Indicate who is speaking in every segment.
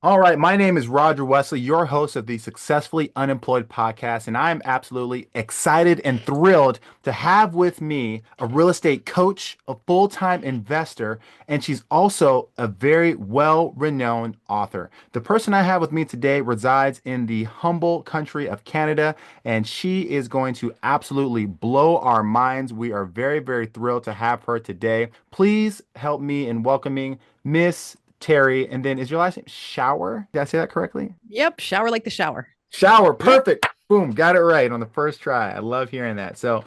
Speaker 1: All right, my name is Roger Wesley, your host of the Successfully Unemployed podcast, and I am absolutely excited and thrilled to have with me a real estate coach, a full-time investor, and she's also a very well-renowned author. The person I have with me today resides in the humble country of Canada, and she is going to absolutely blow our minds. We are very, very thrilled to have her today. Please help me in welcoming Miss Terrie, and then is your last name Schauer? Did I say that correctly?
Speaker 2: Yep, shower like the shower.
Speaker 1: Shauer,
Speaker 2: Yep.
Speaker 1: perfect. Boom, got it right on the first try. I love hearing that. So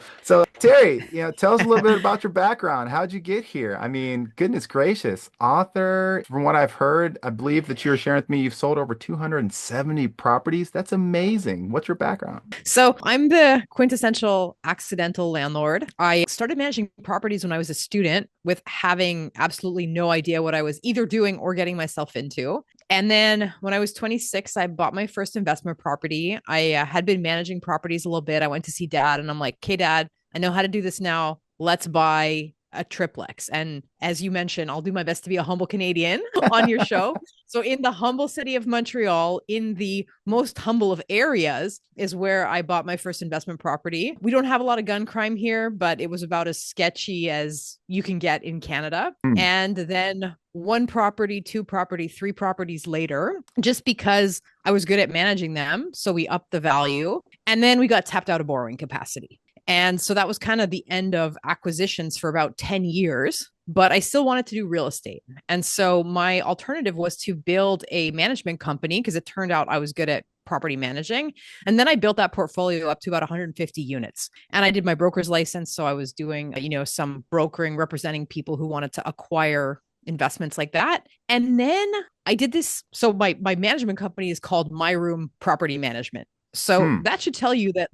Speaker 1: Terrie, tell us a little bit about your background. How'd you get here? I mean, goodness gracious, author. From what I've heard, I believe that you were sharing with me, you've sold over 270 properties. That's amazing. What's your background?
Speaker 2: So I'm the quintessential accidental landlord. I started managing properties when I was a student with having absolutely no idea what I was either doing or getting myself into. And then when I was 26, I bought my first investment property. I had been managing properties a little bit. I went to see dad and I'm like, okay, dad, I know how to do this now. Let's buy a triplex. And as you mentioned, I'll do my best to be a humble Canadian on your show. So in the humble city of Montreal, in the most humble of areas, is where I bought my first investment property. We don't have a lot of gun crime here, but it was about as sketchy as you can get in Canada.
Speaker 1: Hmm.
Speaker 2: And then one property, two property, three properties later, just because I was good at managing them. So we upped the value. And then we got tapped out of borrowing capacity. And so that was kind of the end of acquisitions for about 10 years, but I still wanted to do real estate. And so my alternative was to build a management company because it turned out I was good at property managing. And then I built that portfolio up to about 150 units. And I did my broker's license. So I was doing, some brokering, representing people who wanted to acquire investments like that. And then I did this. So my management company is called My Room Property Management. So
Speaker 1: Hmm.
Speaker 2: that should tell you that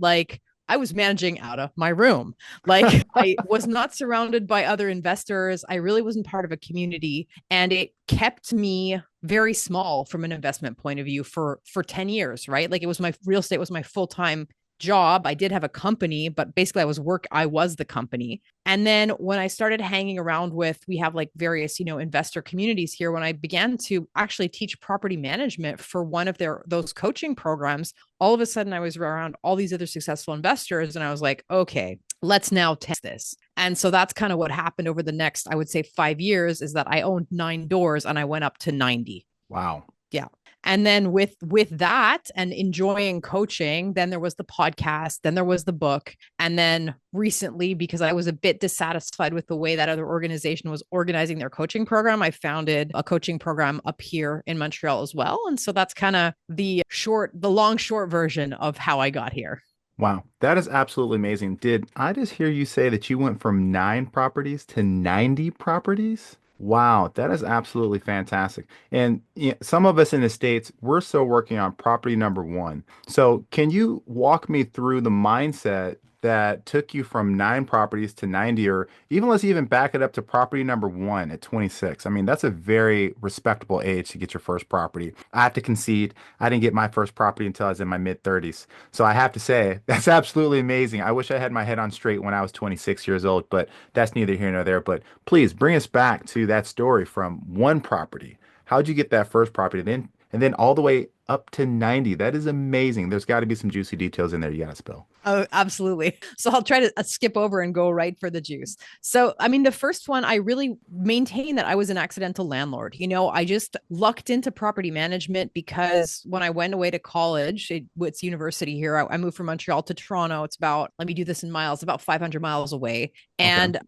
Speaker 2: I was managing out of my room. Like I was not surrounded by other investors. I really wasn't part of a community and it kept me very small from an investment point of view for 10 years, right? Like it was my real estate was my full-time job. I did have a company, but basically I was the company. And then when I started hanging around with, we have like various, investor communities here. When I began to actually teach property management for one of those coaching programs, all of a sudden I was around all these other successful investors. And I was like, okay, let's now test this. And so that's kind of what happened over the next, I would say 5 years is that I owned 9 doors and I went up to 90.
Speaker 1: Wow.
Speaker 2: Yeah. And then with that and enjoying coaching, then there was the podcast, then there was the book. And then recently, because I was a bit dissatisfied with the way that other organization was organizing their coaching program, I founded a coaching program up here in Montreal as well. And so that's kind of the long short version of how I got here.
Speaker 1: Wow, that is absolutely amazing. Did I just hear you say that you went from 9 properties to 90 properties? Wow, that is absolutely fantastic. And some of us in the States, we're still working on property number one. So, can you walk me through the mindset that took you from 9 properties to 90, or even let's even back it up to property number one at 26? I mean, that's a very respectable age to get your first property. I have to concede, I didn't get my first property until I was in my mid 30s. So I have to say, that's absolutely amazing. I wish I had my head on straight when I was 26 years old, but that's neither here nor there. But please bring us back to that story from one property. How'd you get that first property and then all the way up to 90? That is amazing. There's got to be some juicy details in there you got to spill.
Speaker 2: Oh, absolutely. So I'll try to skip over and go right for the juice. So, I mean, the first one, I really maintain that I was an accidental landlord. I just lucked into property management because when I went away to college, it's university here. I moved from Montreal to Toronto. It's about, let me do this in miles, about 500 miles away.
Speaker 1: Okay.
Speaker 2: And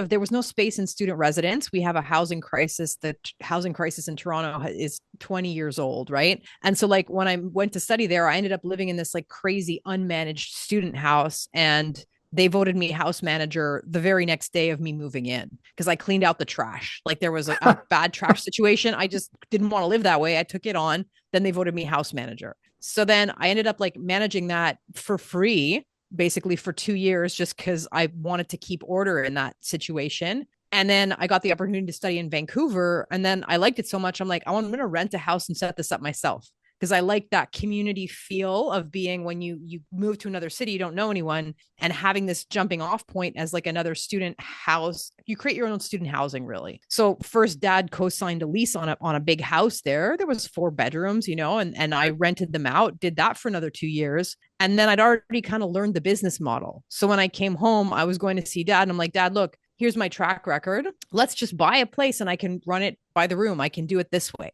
Speaker 2: there was no space in student residence. We have a housing crisis. The housing crisis in Toronto is 20 years old, right? And so, like, when I went to study there, I ended up living in this like crazy unmanaged student house. And they voted me house manager the very next day of me moving in because I cleaned out the trash. Like, there was a bad trash situation. I just didn't want to live that way. I took it on. Then they voted me house manager. So then I ended up like managing that for free basically for 2 years just because I wanted to keep order in that situation. And then I got the opportunity to study in Vancouver. And then I liked it so much. I'm like, I'm going to rent a house and set this up myself. because I like that community feel of being when you move to another city, you don't know anyone, and having this jumping off point as like another student house. You create your own student housing, really. So first, dad co-signed a lease on a big house there. There was 4 bedrooms, and I rented them out. Did that for another 2 years, and then I'd already kind of learned the business model. So when I came home, I was going to see dad, and I'm like, Dad, look, here's my track record. Let's just buy a place and I can run it by the room. I can do it this way.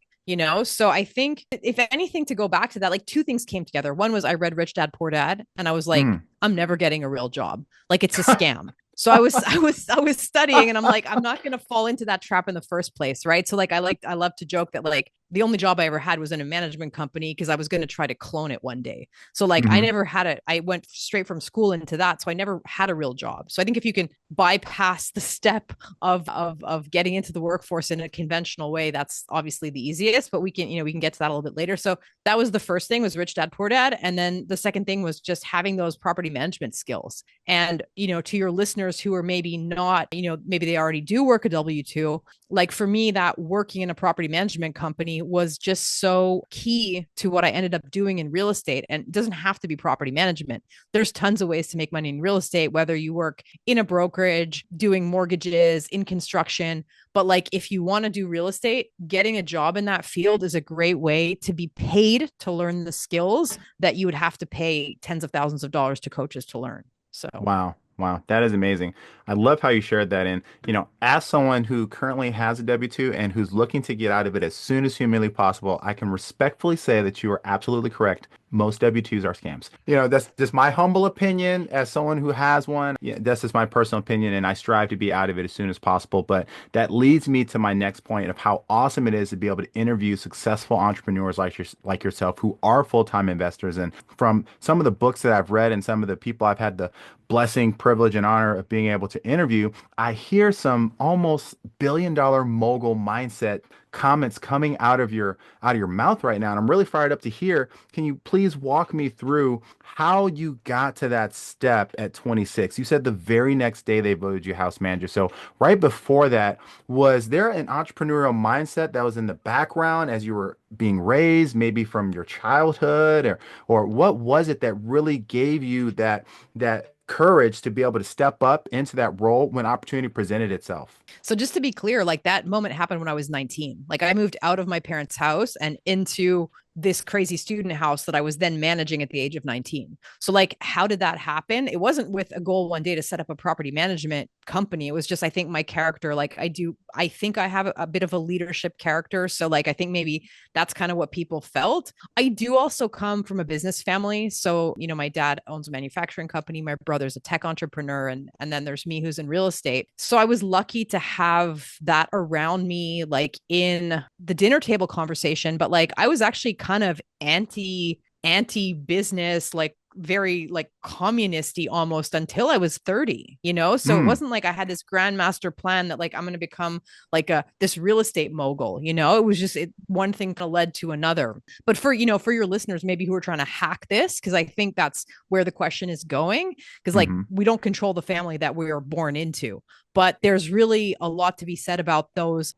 Speaker 2: So I think if anything, to go back to that, like, 2 things came together. One was I read Rich Dad Poor Dad, and I was like,
Speaker 1: Mm.
Speaker 2: I'm never getting a real job. Like, it's a scam. So I was studying, and I'm like, I'm not going to fall into that trap in the first place, right? So like I love to joke that like the only job I ever had was in a management company because I was going to try to clone it one day. So like I
Speaker 1: Hmm.
Speaker 2: never had it. I went straight from school into that, so I never had a real job. So I think if you can bypass the step of getting into the workforce in a conventional way, that's obviously the easiest. But we can get to that a little bit later. So that was the first thing, was Rich Dad Poor Dad, and then the second thing was just having those property management skills. And to your listeners who are maybe not, maybe they already do work a W-2, like for me, that working in a property management company was just so key to what I ended up doing in real estate. And it doesn't have to be property management. There's tons of ways to make money in real estate, whether you work in a brokerage, doing mortgages, in construction. But like, if you want to do real estate, getting a job in that field is a great way to be paid to learn the skills that you would have to pay tens of thousands of dollars to coaches to learn. So
Speaker 1: Wow. Wow. That is amazing. I love how you shared that. And, as someone who currently has a W-2 and who's looking to get out of it as soon as humanly possible, I can respectfully say that you are absolutely correct. Most W-2s are scams. That's just my humble opinion as someone who has one. Yeah, that's just my personal opinion, and I strive to be out of it as soon as possible. But that leads me to my next point of how awesome it is to be able to interview successful entrepreneurs like yourself who are full-time investors. And from some of the books that I've read and some of the people I've had the blessing, privilege, and honor of being able to interview, I hear some almost billion-dollar mogul mindset comments coming out of your mouth right now, and I'm really fired up to hear. Can you please walk me through how you got to that step at 26? You said the very next day they voted you house manager. So right before that, was there an entrepreneurial mindset that was in the background as you were being raised, maybe from your childhood, or what was it that really gave you that courage to be able to step up into that role when opportunity presented itself?
Speaker 2: So just to be clear, like, that moment happened when I was 19. Like, I moved out of my parents' house and into this crazy student house that I was then managing at the age of 19. So like, how did that happen? It wasn't with a goal one day to set up a property management company. It was just, I think my character, like, I think I have a bit of a leadership character. So like, I think maybe that's kind of what people felt. I do also come from a business family. So, my dad owns a manufacturing company. My brother's a tech entrepreneur. And then there's me, who's in real estate. So I was lucky to have that around me, like in the dinner table conversation. But like, I was actually kind of anti business, like very like communisty almost, until I was 30, so it
Speaker 1: Mm,
Speaker 2: wasn't like I had this grandmaster plan that like I'm going to become like a this real estate mogul. It was just one thing kind of led to another. But for your listeners maybe who are trying to hack this, because I think that's where the question is going, because like
Speaker 1: hmm.
Speaker 2: we don't control the family that we are born into, but there's really a lot to be said about those,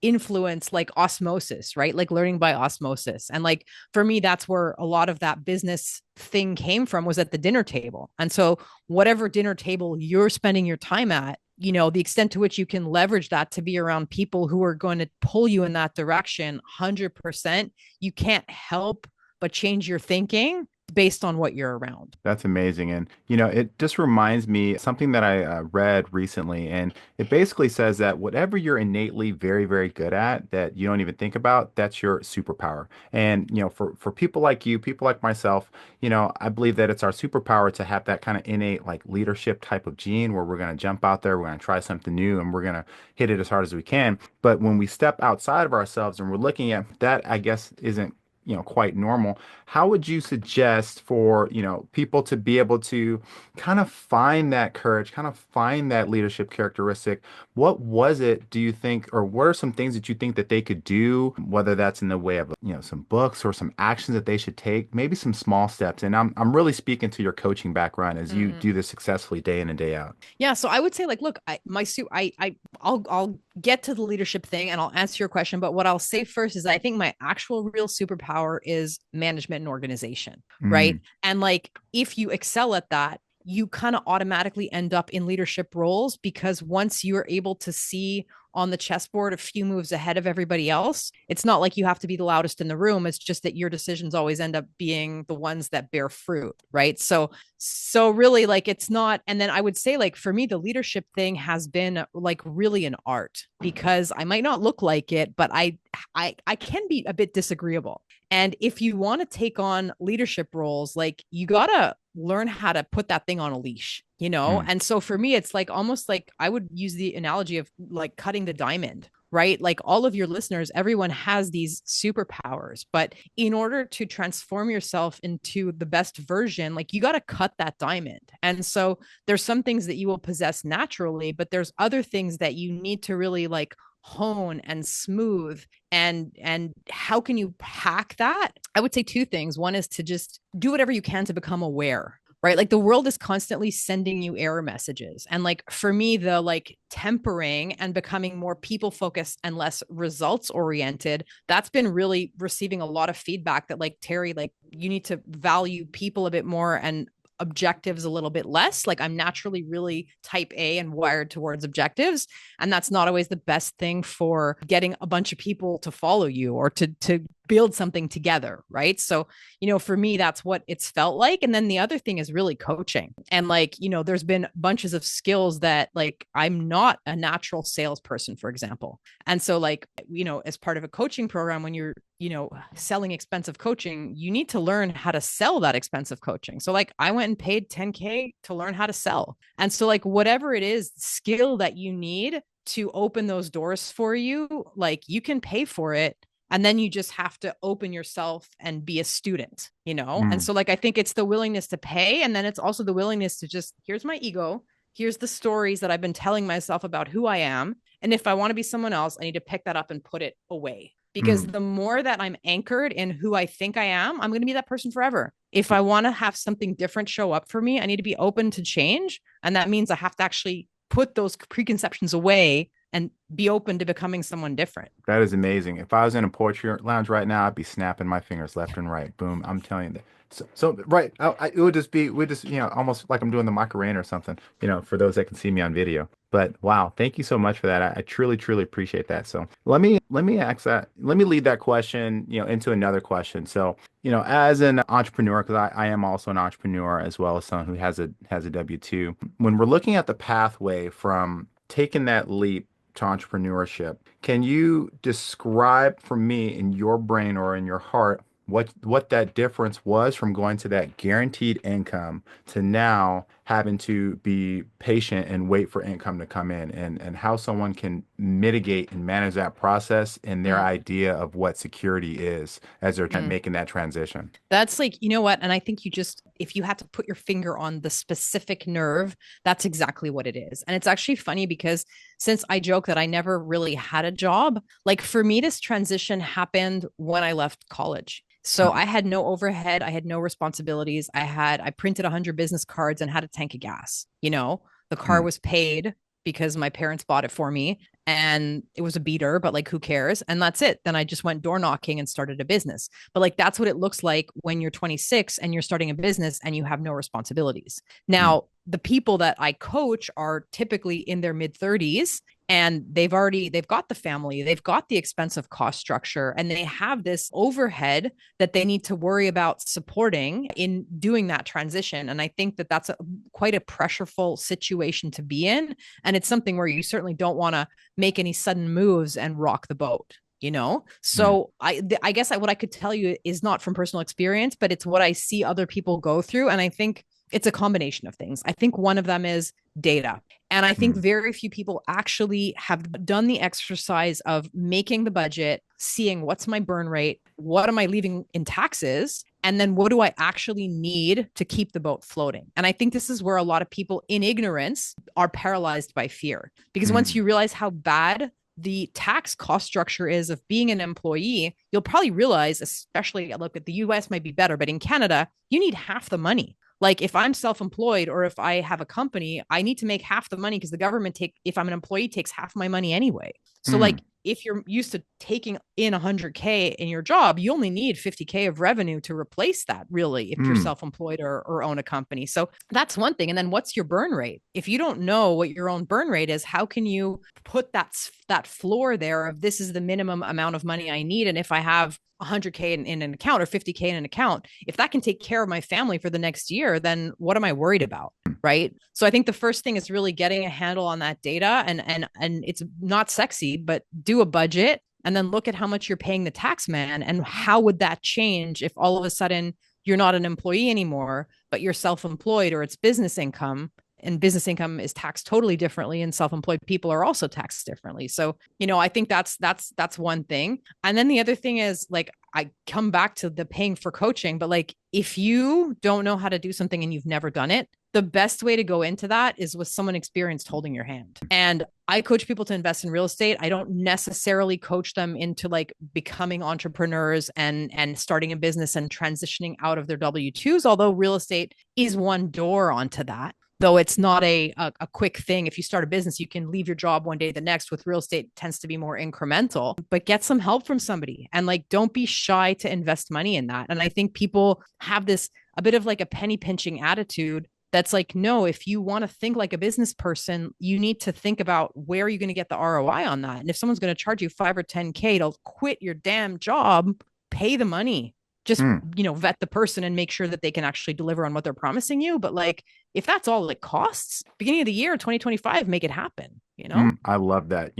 Speaker 2: influence, like osmosis, right? Like learning by osmosis. And like for me, that's where a lot of that business thing came from, was at the dinner table. And so whatever dinner table you're spending your time at, the extent to which you can leverage that to be around people who are going to pull you in that direction 100%, you can't help but change your thinking based on what you're around.
Speaker 1: That's amazing. And, it just reminds me something that I read recently. And it basically says that whatever you're innately very, very good at that you don't even think about, that's your superpower. And, for people like you, people like myself, I believe that it's our superpower to have that kind of innate like leadership type of gene where we're going to jump out there, we're going to try something new, and we're going to hit it as hard as we can. But when we step outside of ourselves and we're looking at that, I guess isn't quite normal. How would you suggest for, people to be able to kind of find that courage, kind of find that leadership characteristic? What was it, do you think, or what are some things that you think that they could do, whether that's in the way of, some books or some actions that they should take, maybe some small steps? And I'm really speaking to your coaching background as you
Speaker 2: Mm-hmm.
Speaker 1: do this successfully day in and day out.
Speaker 2: Yeah, so I would say like, look, I'll get to the leadership thing and I'll answer your question. But what I'll say first is I think my actual real superpower is management and organization, right?
Speaker 1: Mm,
Speaker 2: And like if you excel at that, you kind of automatically end up in leadership roles because once you're able to see on the chessboard a few moves ahead of everybody else, it's not like you have to be the loudest in the room. It's just that your decisions always end up being the ones that bear fruit, right? So really like it's not. And then I would say like for me the leadership thing has been like really an art because I might not look like it, but I can be a bit disagreeable. And if you want to take on leadership roles, like you got to learn how to put that thing on a leash, you know?
Speaker 1: mm,
Speaker 2: And so for me, it's like almost like I would use the analogy of like cutting the diamond, right? Like all of your listeners, everyone has these superpowers, but in order to transform yourself into the best version, like you got to cut that diamond. And so there's some things that you will possess naturally, but there's other things that you need to really like hone and smooth. And how can you hack that? I would say two things. One is to just do whatever you can to become aware, right? Like the world is constantly sending you error messages. And like for me, the like tempering and becoming more people focused and less results oriented, that's been really receiving a lot of feedback that like, Terrie, like you need to value people a bit more and objectives a little bit less. Like I'm naturally really type A and wired towards objectives. And that's not always the best thing for getting a bunch of people to follow you or to build something together. Right. So, you know, for me, that's what it's felt like. And then the other thing is really coaching. And like, you know, there's been bunches of skills that like I'm not a natural salesperson, for example. And so like, you know, as part of a coaching program, when you're, you know, selling expensive coaching, you need to learn how to sell that expensive coaching. So like I went and paid 10K to learn how to sell. And so like whatever it is, skill that you need to open those doors for you, like you can pay for it. And then you just have to open yourself and be a student, you know? And
Speaker 1: mm.
Speaker 2: so like I think it's the willingness to pay. And then it's also the willingness to just, here's my ego. Here's the stories that I've been telling myself about who I am. And if I want to be someone else, I need to pick that up and put it away. Because
Speaker 1: Mm.
Speaker 2: the more that I'm anchored in who I think I am, I'm going to be that person forever. If I want to have something different show up for me, I need to be open to change. And that means I have to actually put those preconceptions away and be open to becoming someone different.
Speaker 1: That is amazing. If I was in a poetry lounge right now, I'd be snapping my fingers left and right. Boom. I'm telling you that. So right, it would just be, we just, almost like I'm doing the Macarena or something, for those that can see me on video. But wow, thank you so much for that. I truly, truly appreciate that. So let me lead that question, into another question. So, as an entrepreneur, because I am also an entrepreneur as well as someone who has a W-2, when we're looking at the pathway from taking that leap to entrepreneurship. Can you describe for me in your brain or in your heart what that difference was from going to that guaranteed income to now having to be patient and wait for income to come in and how someone can mitigate and manage that process and their
Speaker 2: Mm,
Speaker 1: idea of what security is as they're
Speaker 2: mm.
Speaker 1: making that transition?
Speaker 2: That's like, you know what? And I think you just, if you had to put your finger on the specific nerve, that's exactly what it is. And it's actually funny because since I joke that I never really had a job, like for me, this transition happened when I left college. So
Speaker 1: Mm,
Speaker 2: I had no overhead, I had no responsibilities. I printed 100 business cards and had a tank of gas. You know, the car
Speaker 1: mm,
Speaker 2: was paid because my parents bought it for me and it was a beater, but like who cares? And that's it. Then I just went door knocking and started a business. But like that's what it looks like when you're 26 and you're starting a business and you have no responsibilities.
Speaker 1: mm,
Speaker 2: Now, the people that I coach are typically in their mid 30s and they've got the family, they've got the expensive cost structure and they have this overhead that they need to worry about supporting in doing that transition. And I think that that's quite a pressureful situation to be in. And it's something where you certainly don't want to make any sudden moves and rock the boat, you know?
Speaker 1: mm.
Speaker 2: So I guess what I could tell you is not from personal experience, but it's what I see other people go through. And I think it's a combination of things. I think one of them is data. And I think
Speaker 1: Mm.
Speaker 2: very few people actually have done the exercise of making the budget, seeing what's my burn rate, what am I leaving in taxes, and then what do I actually need to keep the boat floating? And I think this is where a lot of people in ignorance are paralyzed by fear. Because once
Speaker 1: Mm.
Speaker 2: you realize how bad the tax cost structure is of being an employee, you'll probably realize, especially look at the US might be better, but in Canada, you need half the money. Like if I'm self-employed or if I have a company, I need to make half the money because the government if I'm an employee, takes half my money anyway. So
Speaker 1: Mm,
Speaker 2: like if you're used to taking in 100K in your job, you only need 50K of revenue to replace that, really, if you're
Speaker 1: mm,
Speaker 2: self-employed or own a company. So that's one thing. And then what's your burn rate? If you don't know what your own burn rate is, how can you put that floor there of this is the minimum amount of money I need? And if I have 100K in an account or 50K in an account, if that can take care of my family for the next year, then what am I worried about? Right. So I think the first thing is really getting a handle on that data, and it's not sexy, but do a budget and then look at how much you're paying the tax man and how would that change if all of a sudden you're not an employee anymore, but you're self-employed or it's business income, and business income is taxed totally differently and self-employed people are also taxed differently. So, I think that's one thing. And then the other thing is, like, I come back to the paying for coaching, but like if you don't know how to do something and you've never done it, the best way to go into that is with someone experienced holding your hand. And I coach people to invest in real estate. I don't necessarily coach them into like becoming entrepreneurs and starting a business and transitioning out of their W-2s, although real estate is one door onto that. Though it's not a quick thing. If you start a business, you can leave your job one day the next. With real estate, it tends to be more incremental, but get some help from somebody and like don't be shy to invest money in that. And I think people have this a bit of like a penny pinching attitude that's like, no, if you want to think like a business person, you need to think about where are you going to get the ROI on that. And if someone's going to charge you 5 or 10K to quit your damn job, pay the money. Just,
Speaker 1: mm.
Speaker 2: vet the person and make sure that they can actually deliver on what they're promising you. But like, if that's all it costs, beginning of the year, 2025, make it happen, you know?
Speaker 1: I love that.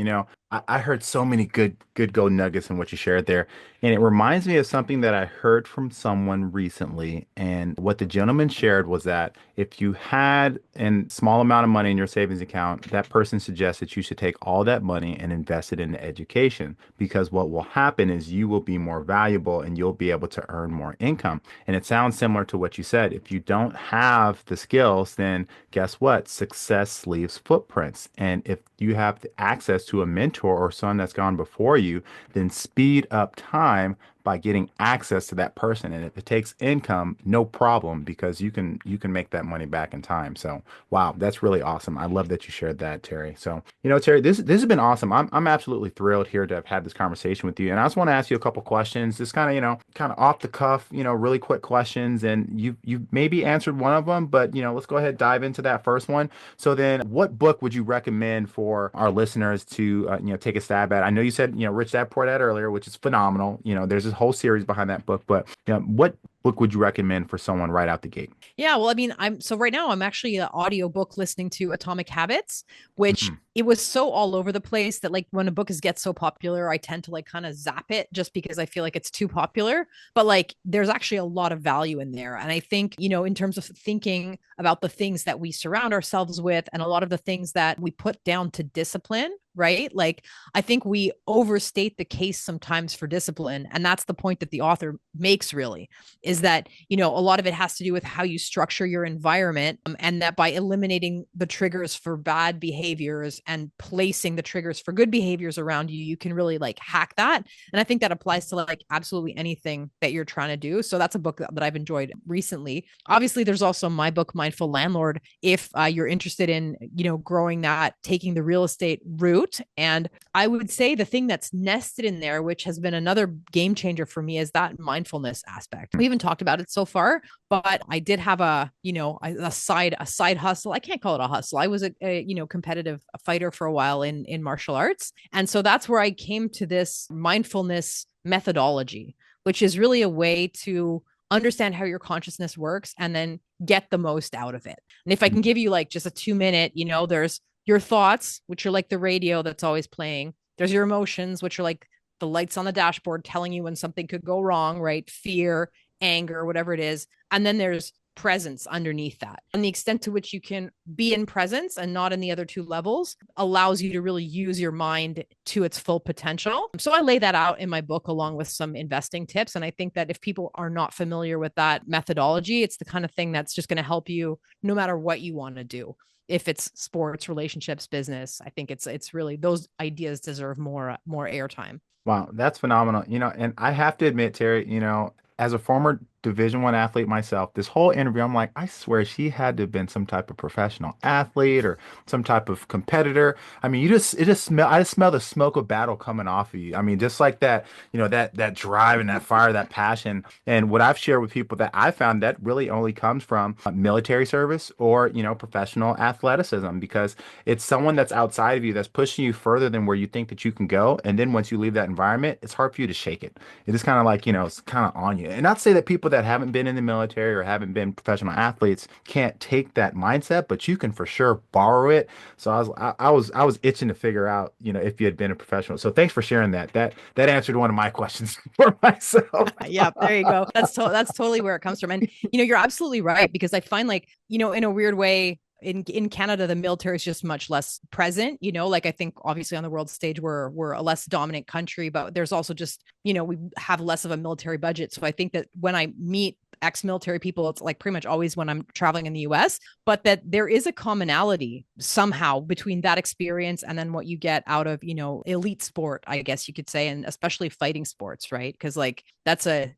Speaker 1: I heard so many good gold nuggets in what you shared there. And it reminds me of something that I heard from someone recently. And what the gentleman shared was that if you had a small amount of money in your savings account, that person suggests that you should take all that money and invest it into education. Because what will happen is you will be more valuable and you'll be able to earn more income. And it sounds similar to what you said. If you don't have the skills, then guess what? Success leaves footprints. And if you have access to a mentor or someone that's gone before you, then speed up time by getting access to that person. And if it takes income, no problem, because you can make that money back in time. So wow, that's really awesome. I love that you shared that, Terry. So, Terry, this has been awesome. I'm absolutely thrilled here to have had this conversation with you. And I just want to ask you a couple questions, just kind of, kind of off the cuff, really quick questions. And you maybe answered one of them, but let's go ahead and dive into that first one. So then, what book would you recommend for our listeners to take a stab at? I know you said Rich Dad Poor Dad earlier, which is phenomenal. There's this whole series behind that book, but what book would you recommend for someone right out the gate?
Speaker 2: Yeah, well, I mean, right now I'm actually an audiobook listening to Atomic Habits, which
Speaker 1: Mhm.
Speaker 2: it was so all over the place that like when a book gets so popular, I tend to like kind of zap it just because I feel like it's too popular. But like there's actually a lot of value in there. And I think, in terms of thinking about the things that we surround ourselves with and a lot of the things that we put down to discipline, right? Like I think we overstate the case sometimes for discipline. And that's the point that the author makes, really, is that, a lot of it has to do with how you structure your environment, and that by eliminating the triggers for bad behaviors and placing the triggers for good behaviors around you, you can really like hack that. And I think that applies to like absolutely anything that you're trying to do. So that's a book that I've enjoyed recently. Obviously, there's also my book, Mindful Landlord, if you're interested in, growing that, taking the real estate route. And I would say the thing that's nested in there, which has been another game changer for me, is that mindfulness aspect. We haven't talked about it so far, but I did have a side hustle. I can't call it a hustle. I was a competitive fighter for a while in martial arts, and so that's where I came to this mindfulness methodology, which is really a way to understand how your consciousness works and then get the most out of it. And if I can give you like just a 2 minute, there's your thoughts, which are like the radio that's always playing. There's your emotions, which are like the lights on the dashboard telling you when something could go wrong, right? Fear, anger, whatever it is. And then there's presence underneath that. And the extent to which you can be in presence and not in the other two levels allows you to really use your mind to its full potential. So I lay that out in my book along with some investing tips. And I think that if people are not familiar with that methodology, it's the kind of thing that's just going to help you no matter what you want to do. If it's sports, relationships, business, I think it's really those ideas deserve more airtime.
Speaker 1: Wow, that's phenomenal. And I have to admit, Terry, as a former Division I athlete myself. This whole interview, I'm like, I swear she had to have been some type of professional athlete or some type of competitor. I mean, it just smell. I just smell the smoke of battle coming off of you. I mean, just like that, that drive and that fire, that passion. And what I've shared with people that I found that really only comes from military service or professional athleticism because it's someone that's outside of you that's pushing you further than where you think that you can go. And then once you leave that environment, it's hard for you to shake it. It is kind of like, it's kind of on you. And not to say that people that haven't been in the military or haven't been professional athletes can't take that mindset, but you can for sure borrow it. So I was itching to figure out, if you had been a professional. So thanks for sharing that. That answered one of my questions for myself.
Speaker 2: Yeah, there you go. That's totally where it comes from. And you're absolutely right because I find like, in a weird way, in Canada, the military is just much less present. Like I think obviously on the world stage we're a less dominant country, but there's also just, we have less of a military budget. So I think that when I meet ex-military people, it's like pretty much always when I'm traveling in the US, but that there is a commonality somehow between that experience and then what you get out of, elite sport, I guess you could say, and especially fighting sports, right? Because like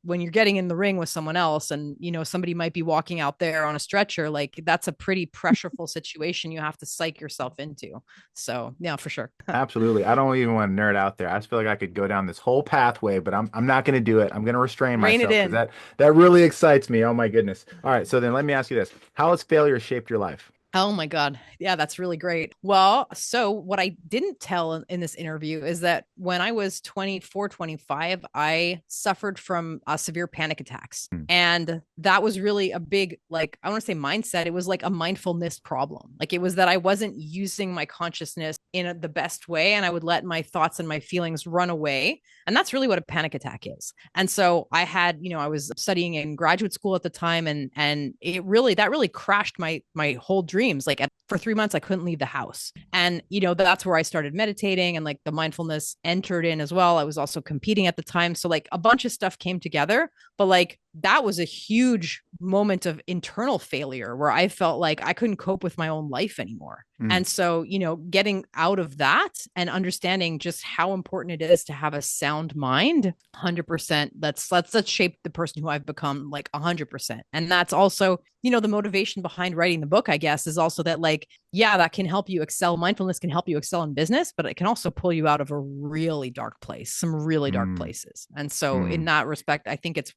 Speaker 2: when you're getting in the ring with someone else and, somebody might be walking out there on a stretcher, like that's a pretty pressureful situation you have to psych yourself into. So yeah, for sure.
Speaker 1: Absolutely. I don't even want to nerd out there. I just feel like I could go down this whole pathway, but I'm not going to do it. I'm going to restrain
Speaker 2: Rein it
Speaker 1: myself because
Speaker 2: in.
Speaker 1: that really excites me. Oh my goodness. All right, so then let me ask you this. How has failure shaped your life?
Speaker 2: Oh my God. Yeah, that's really great. Well, so what I didn't tell in this interview is that when I was 24, 25, I suffered from severe panic attacks.
Speaker 1: Hmm.
Speaker 2: And that was really a big, like, I want to say mindset. It was like a mindfulness problem. Like it was that I wasn't using my consciousness in the best way. And I would let my thoughts and my feelings run away. And that's really what a panic attack is. And so I had, I was studying in graduate school at the time and that really crashed my whole dreams. Like for 3 months, I couldn't leave the house. And, that's where I started meditating and like the mindfulness entered in as well. I was also competing at the time. So like a bunch of stuff came together, but like that was a huge moment of internal failure where I felt like I couldn't cope with my own life anymore.
Speaker 1: Hmm.
Speaker 2: And so, getting out of that and understanding just how important it is to have a sound mind, 100%. That's shaped the person who I've become like 100%. And that's also, the motivation behind writing the book, I guess, is also that like, yeah, that can help you excel. Mindfulness can help you excel in business, but it can also pull you out of a really dark place, some really dark
Speaker 1: Hmm.
Speaker 2: places. And so in
Speaker 1: Hmm.
Speaker 2: that respect, I think it's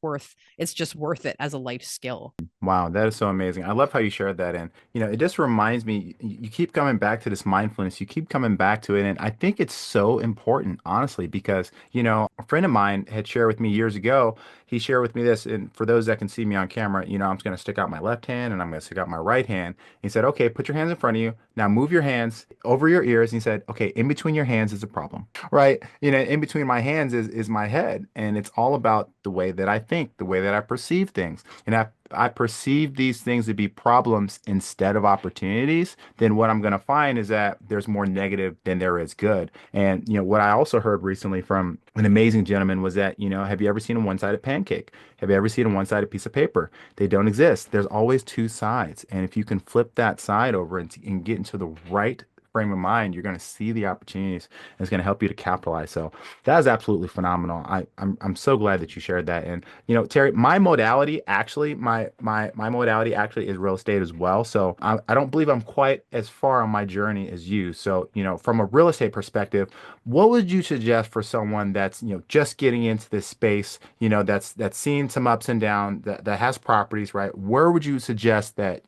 Speaker 2: just worth it as a life skill.
Speaker 1: Wow, that is so amazing. I love how you shared that. And, it just reminds me, you keep coming back to this mindfulness, you keep coming back to it. And I think it's so important, honestly, because, a friend of mine had shared with me years ago, he shared with me this. And for those that can see me on camera, I'm just going to stick out my left hand and I'm going to stick out my right hand. He said, okay, put your hands in front of you. Now move your hands over your ears. And he said, okay, in between your hands is a problem, right? In between my hands is my head. And it's all about the way that I think, the way that I perceive things. And I perceive these things to be problems instead of opportunities, then what I'm going to find is that there's more negative than there is good. And, what I also heard recently from an amazing gentleman was that, have you ever seen a one-sided pancake? Have you ever seen a one-sided piece of paper? They don't exist. There's always two sides. And if you can flip that side over and get into the right frame of mind, you're going to see the opportunities and it's going to help you to capitalize. So that is absolutely phenomenal. I'm so glad that you shared that. And Terry, my modality actually is real estate as well. So I don't believe I'm quite as far on my journey as you. So from a real estate perspective, what would you suggest for someone that's just getting into this space, that's seen some ups and downs, that has properties, right? Where would you suggest that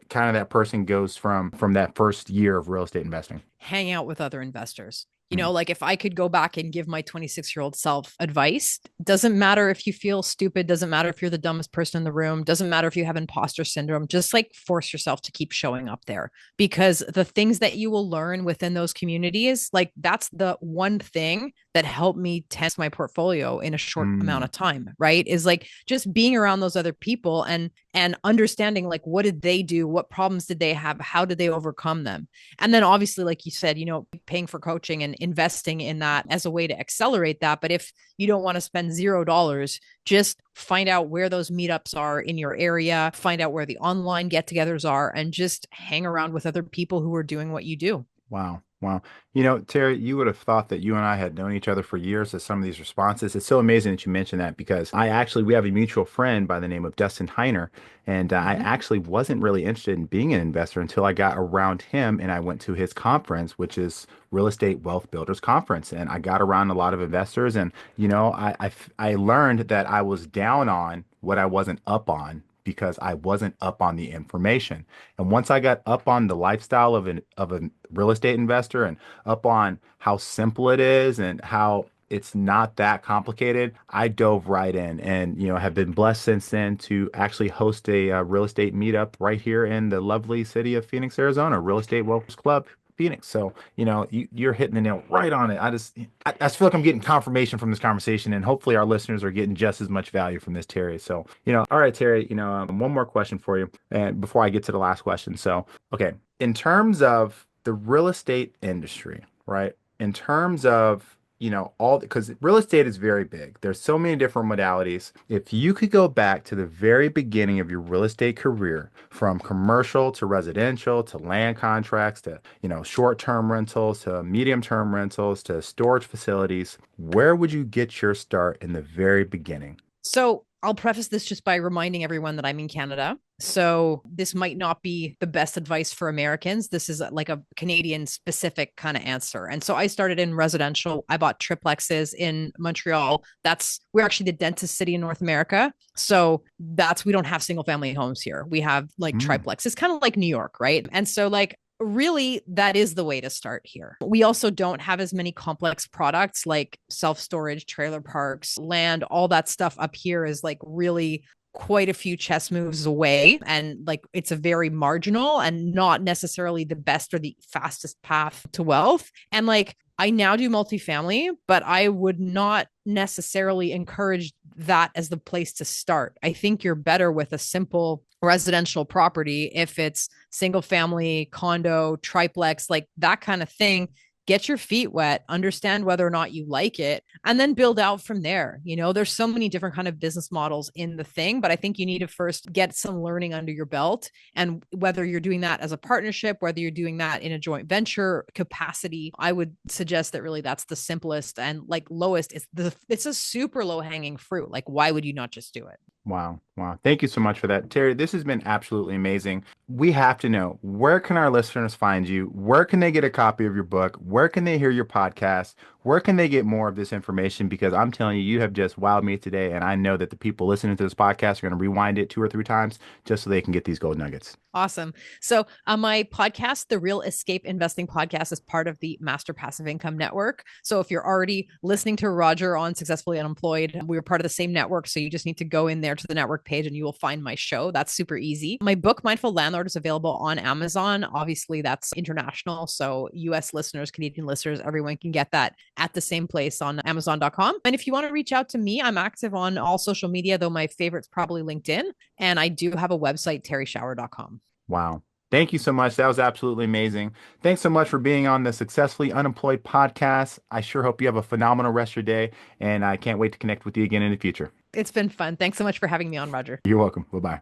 Speaker 1: kind of that person goes from that first year of real estate investing?
Speaker 2: Hang out with other investors.
Speaker 1: Mm.
Speaker 2: Like if I could go back and give my 26-year-old self advice, doesn't matter if you feel stupid, doesn't matter if you're the dumbest person in the room, doesn't matter if you have imposter syndrome, just like force yourself to keep showing up there because the things that you will learn within those communities, like that's the one thing that helped me test my portfolio in a short amount
Speaker 1: Mm.
Speaker 2: of time, right? Is like just being around those other people and understanding like what did they do, what problems did they have, how did they overcome them, and then obviously, like you said, paying for coaching and investing in that as a way to accelerate that. But if you don't want to spend $0, just find out where those meetups are in your area, find out where the online get togethers are, and just hang around with other people who are doing what you do.
Speaker 1: Wow. Wow. Terry, you would have thought that you and I had known each other for years as some of these responses. It's so amazing that you mentioned that because we have a mutual friend by the name of Dustin Heiner. And I
Speaker 2: Mhm.
Speaker 1: actually wasn't really interested in being an investor until I got around him and I went to his conference, which is Real Estate Wealth Builders Conference. And I got around a lot of investors. And, I learned that I was down on what I wasn't up on because I wasn't up on the information. And once I got up on the lifestyle of a real estate investor and up on how simple it is and how it's not that complicated, I dove right in and have been blessed since then to actually host a real estate meetup right here in the lovely city of Phoenix, Arizona, Real Estate Wealth Club. Phoenix. So, you're hitting the nail right on it. I just feel like I'm getting confirmation from this conversation, and hopefully our listeners are getting just as much value from this, Terry. So, all right, Terry, one more question for you, and before I get to the last question. So, okay, in terms of the real estate industry, right? In terms of, all because real estate is very big. There's so many different modalities. If you could go back to the very beginning of your real estate career, from commercial to residential to land contracts to, short-term rentals to medium-term rentals to storage facilities, where would you get your start in the very beginning?
Speaker 2: So I'll preface this just by reminding everyone that I'm in Canada. So this might not be the best advice for Americans. This is like a Canadian specific kind of answer. And so I started in residential. I bought triplexes in Montreal. We're actually the densest city in North America. So we don't have single family homes here. We have like
Speaker 1: Hmm.
Speaker 2: triplex. It's kind of like New York, right? And so like really that is the way to start here. We also don't have as many complex products like self-storage, trailer parks, land, all that stuff up here is like really quite a few chess moves away, and like it's a very marginal and not necessarily the best or the fastest path to wealth. And like I now do multifamily, but I would not necessarily encourage that as the place to start. I think you're better with a simple residential property if it's single family, condo, triplex, like that kind of thing. Get your feet wet, understand whether or not you like it, and then build out from there. There's so many different kind of business models in the thing, but I think you need to first get some learning under your belt. And whether you're doing that as a partnership, whether you're doing that in a joint venture capacity, I would suggest that really that's the simplest and like lowest. It's a super low hanging fruit. Like, why would you not just do it?
Speaker 1: Wow. Wow. Thank you so much for that. Terry, this has been absolutely amazing. We have to know, where can our listeners find you? Where can they get a copy of your book? Where can they hear your podcast? Where can they get more of this information? Because I'm telling you, you have just wowed me today. And I know that the people listening to this podcast are going to rewind it 2 or 3 times just so they can get these gold nuggets.
Speaker 2: Awesome. So, on my podcast, the Real Escape Investing Podcast is part of the Master Passive Income Network. So, if you're already listening to Roger on Successfully Unemployed, we're part of the same network. So, you just need to go in there to the network page and you will find my show. That's super easy. My book, Mindful Landlord, is available on Amazon. Obviously, that's international. So, US listeners, Canadian listeners, everyone can get that at the same place on Amazon.com. And if you want to reach out to me, I'm active on all social media, though my favorite's probably LinkedIn. And I do have a website, terrieschauer.com.
Speaker 1: Wow. Thank you so much. That was absolutely amazing. Thanks so much for being on the Successfully Unemployed podcast. I sure hope you have a phenomenal rest of your day, and I can't wait to connect with you again in the future.
Speaker 2: It's been fun. Thanks so much for having me on, Roger.
Speaker 1: You're welcome. Bye bye.